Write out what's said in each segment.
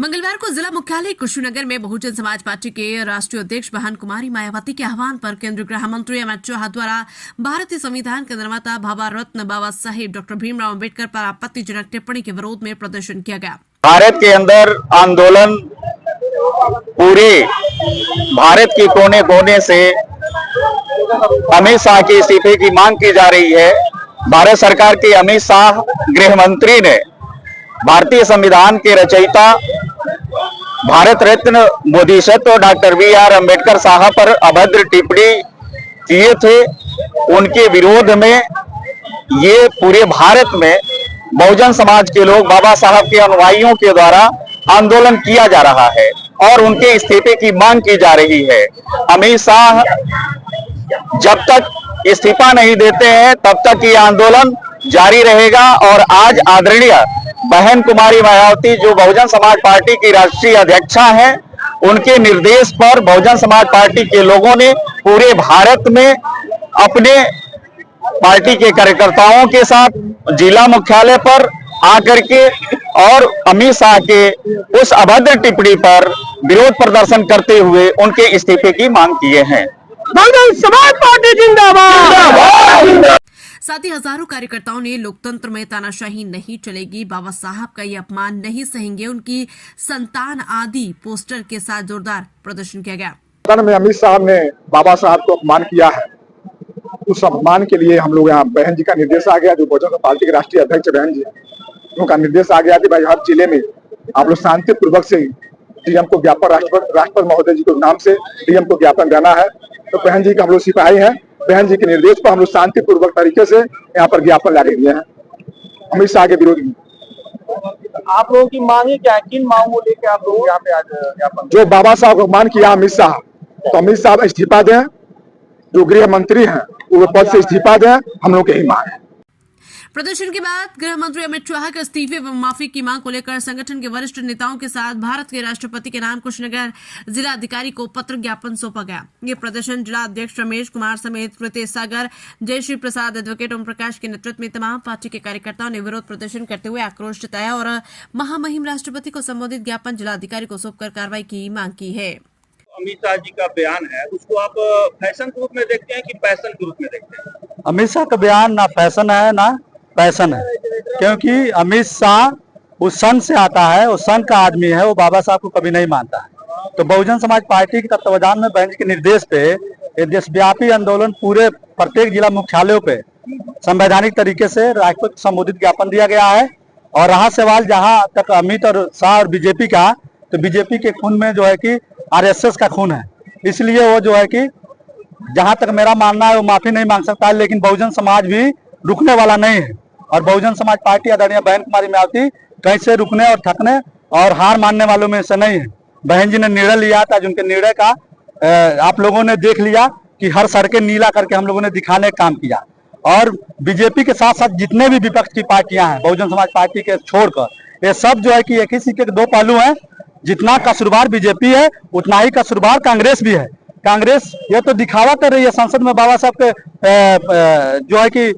मंगलवार को जिला मुख्यालय कुशीनगर में बहुजन समाज पार्टी के राष्ट्रीय अध्यक्ष बहन कुमारी मायावती के आह्वान पर केंद्रीय गृह मंत्री अमित शाह द्वारा भारतीय संविधान के निर्माता भाभा रत्न बाबा साहेब डॉक्टर भीमराव अम्बेडकर पर आपत्तिजनक टिप्पणी के विरोध में प्रदर्शन किया गया। भारत के अंदर आंदोलन पूरे भारत के कोने कोने से अमित शाह के इस्तीफे की मांग की जा रही है। भारत सरकार के अमित शाह गृह मंत्री ने भारतीय संविधान के रचयिता भारत रत्न बोधिसत्व डॉक्टर बी.आर. अम्बेडकर साहब पर अभद्र टिप्पणी किए थे। उनके विरोध में ये पूरे भारत में बहुजन समाज के लोग बाबा साहब के अनुयायियों के द्वारा आंदोलन किया जा रहा है और उनके इस्तीफे की मांग की जा रही है। अमित शाह जब तक इस्तीफा नहीं देते हैं तब तक ये आंदोलन जारी रहेगा। और आज आदरणीय बहन कुमारी मायावती जो बहुजन समाज पार्टी की राष्ट्रीय अध्यक्षा हैं, उनके निर्देश पर बहुजन समाज पार्टी के लोगों ने पूरे भारत में अपने पार्टी के कार्यकर्ताओं के साथ जिला मुख्यालय पर आकर के और अमित शाह के उस अभद्र टिप्पणी पर विरोध प्रदर्शन करते हुए उनके इस्तीफे की मांग किए हैं। बहुजन समाज पार्टी जिंदाबाद। साथ ही हजारों कार्यकर्ताओं ने लोकतंत्र में तानाशाही नहीं चलेगी, बाबा साहब का ये अपमान नहीं सहेंगे, उनकी संतान आदि पोस्टर के साथ जोरदार प्रदर्शन किया गया। में अमित साहब ने बाबा साहब को अपमान किया है, उस अपमान के लिए हम लोग यहाँ बहन जी का निर्देश आ गया, जो बहुजन समाज पार्टी के राष्ट्रीय अध्यक्ष बहन जी उनका निर्देश आ गया कि भाई हर जिले में आप लोग शांतिपूर्वक से डीएम को ज्ञापन राष्ट्रपति महोदय जी के नाम से डीएम को ज्ञापन देना है। तो बहन जी का हम लोग सिपाही हैं, बहन जी के निर्देश पर हम लोग शांतिपूर्वक तरीके से यहाँ पर ज्ञापन ला दिए हैं अमित शाह के विरोध में। आप लोगों की मांगे क्या, किन मांगों लेके आप लोग यहाँ पे आज ज्ञापन? जो बाबा साहब को अपमान किया अमित शाह, तो अमित साहब इस्तीफा दें, जो गृह मंत्री हैं वो पद से इस्तीफा दें, हम लोग यही मांग है। प्रदर्शन के बाद गृह मंत्री अमित शाह के इस्तीफे व माफी की मांग को लेकर संगठन के वरिष्ठ नेताओं के साथ भारत के राष्ट्रपति के नाम कुशीनगर जिला अधिकारी को पत्र ज्ञापन सौंपा गया। ये प्रदर्शन जिला अध्यक्ष रमेश कुमार समेत प्रीतेश सागर, जयश्री प्रसाद, एडवोकेट ओम प्रकाश के नेतृत्व में तमाम पार्टी के कार्यकर्ताओं ने विरोध प्रदर्शन करते हुए आक्रोश जताया और महामहिम राष्ट्रपति को संबोधित ज्ञापन जिला अधिकारी को सौंपकर कार्रवाई की मांग की है। अमित शाह जी का बयान है, उसको आप फैशन के रूप में देखते हैं कि पैशन के रूप में देखते हैं? अमित शाह का बयान ना फैशन है ना पैशन है, क्योंकि अमित शाह उस सन से आता है, उस सन का आदमी है, वो बाबा साहब को कभी नहीं मानता है। तो बहुजन समाज पार्टी के तत्वावधान में बहन के निर्देश पे ये देशव्यापी आंदोलन पूरे प्रत्येक जिला मुख्यालयों पे संवैधानिक तरीके से राष्ट्रपति को संबोधित ज्ञापन दिया गया है। और रहा सवाल जहां तक अमित और शाह और बीजेपी का, तो बीजेपी के खून में जो है कि आरएसएस का खून है, इसलिए वो जो है कि जहां तक मेरा मानना है वो माफी नहीं मांग सकता है, लेकिन बहुजन समाज भी रुकने वाला नहीं है। और बहुजन समाज पार्टी आदरणीय बहन कुमारी मायावती कहीं से रुकने और थकने और हार मानने वालों में से नहीं है। बहन जी ने निर्णय लिया था, जिनके निर्णय का आप लोगों ने देख लिया कि हर सड़कें नीला करके हम लोगों ने दिखाने का काम किया। और बीजेपी के साथ साथ जितने भी विपक्ष की पार्टियां हैं बहुजन समाज पार्टी के छोड़कर, ये सब जो है कि एक ही सिक्के के दो पहलू हैं। जितना कसूरवार बीजेपी है उतना ही कसूरवार कांग्रेस भी है। कांग्रेस ये तो दिखावा कर रही है संसद में बाबा साहब के जो है कि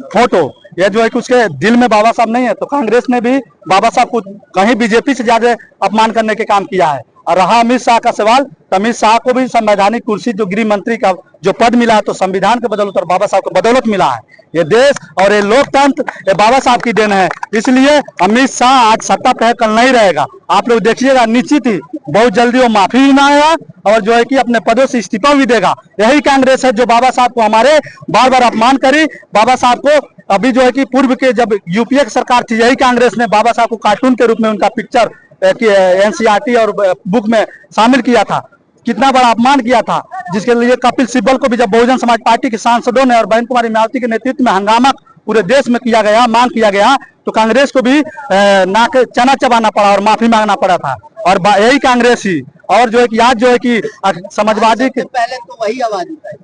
फोटो, यह जो है कि उसके दिल में बाबा साहब नहीं है। तो कांग्रेस ने भी बाबा साहब को कहीं बीजेपी से ज्यादा अपमान करने के काम किया है। और रहा अमित शाह का सवाल, तो अमित शाह को भी संवैधानिक कुर्सी जो गृह मंत्री का जो पद मिला है, तो संविधान के बदौलत और बाबा साहब के बदौलत मिला है। ये देश और ये लोकतंत्र ये बाबा साहब की देन है। इसलिए अमित शाह आज सत्ता पे कल नहीं रहेगा। आप लोग देखिएगा, निश्चित ही बहुत जल्दी वो माफी भी मांगेगा और जो है कि अपने पदों से इस्तीफा भी देगा। यही कांग्रेस है जो बाबा साहब को हमारे बार बार अपमान करी। बाबा साहब को अभी जो है कि पूर्व के जब यूपीए की सरकार थी, यही कांग्रेस ने बाबा साहब को कार्टून के रूप में उनका पिक्चर एनसीईआरटी और बुक में शामिल किया था। कितना बड़ा अपमान किया था, जिसके लिए कपिल सिब्बल को भी जब बहुजन समाज पार्टी के सांसदों ने और बहन कुमारी मायावती के नेतृत्व में हंगामा पूरे देश में किया गया, मांग किया गया, तो कांग्रेस को भी नाक चना चबाना पड़ा और माफी मांगना पड़ा था। और यही कांग्रेस ही और जो है कि आज जो है कि समाजवादी के पहले तो वही आवाज उठाई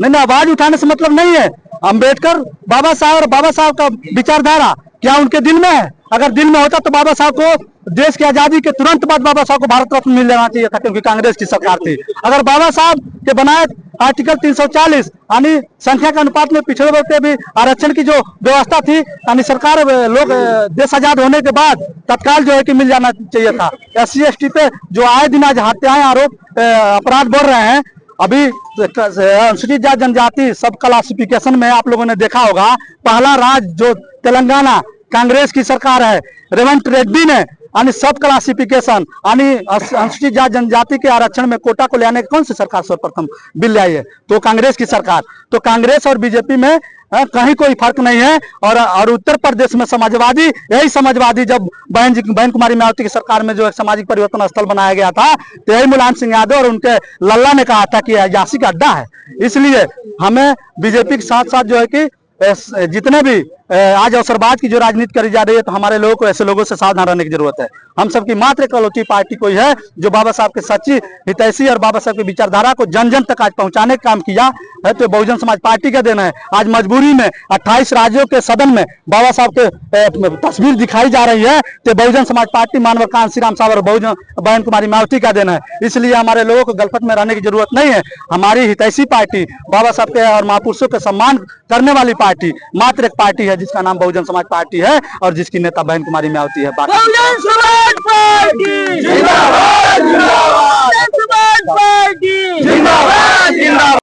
नहीं, आवाज उठाने से मतलब नहीं है। अम्बेडकर बाबा साहब और बाबा साहब का विचारधारा क्या उनके दिल में है? अगर दिल में होता तो बाबा साहब को देश की आजादी के तुरंत बाद बाबा साहब को भारत रत्न मिल जाना चाहिए था, क्योंकि कांग्रेस की सरकार थी। अगर बाबा साहब के बनाए आर्टिकल 340 यानी संख्या के अनुपात में पिछड़े वर्ग के भी आरक्षण की जो व्यवस्था थी, यानी सरकार लोग देश आजाद होने के बाद तत्काल जो है कि मिल जाना चाहिए था। SC ST पे जो आए दिन आज हत्याएं, आरोप, अपराध बढ़ रहे हैं। अभी अनुसूचित जाति जनजाति सब क्लासिफिकेशन में आप लोगों ने देखा होगा, पहला राज्य जो तेलंगाना कांग्रेस की सरकार है, रेवंत रेड्डी ने यानी सब क्लासिफिकेशन यानी अनुसूचित जाति जनजाति के आरक्षण में कोटा को ले आने की कौन सी सरकार सर्वप्रथम बिल लाई है? तो कांग्रेस की सरकार। तो कांग्रेस और बीजेपी में कहीं कोई फर्क नहीं है। और उत्तर प्रदेश में समाजवादी, यही समाजवादी जब बहन कुमारी मायावती की सरकार में जो एक सामाजिक परिवर्तन स्थल बनाया गया था, तो यही मुलायम सिंह यादव और उनके लल्ला ने कहा था कि अयाशी का अड्डा है। इसलिए हमें बीजेपी के साथ साथ जो है कि जितने भी आज अवसरवाद की जो राजनीति करी जा रही है, तो हमारे लोगों को ऐसे लोगों से सावधान रहने की जरूरत है। हम सबकी मात्र इकलौती पार्टी कोई है जो बाबा साहब के सच्ची हितैषी और बाबा साहब की विचारधारा को जन जन तक आज पहुंचाने का काम किया है, तो बहुजन समाज पार्टी का देना है। आज मजबूरी में 28 राज्यों के सदन में बाबा साहब के तस्वीर दिखाई जा रही है, तो बहुजन समाज पार्टी, मानव कांसी राम साहब और बहन कुमारी मायावती का देना है। इसलिए हमारे लोगों को गलफत में रहने की जरूरत नहीं है। हमारी हितैषी पार्टी, बाबा साहब के और महापुरुषों के सम्मान करने वाली पार्टी मात्र एक पार्टी है, जिसका नाम बहुजन समाज पार्टी है और जिसकी नेता बहन कुमारी मायावती है। बहुजन समाज पार्टी जिंदाबाद, जिंदाबाद। बहुजन समाज पार्टी जिंदाबाद, जिंदाबाद।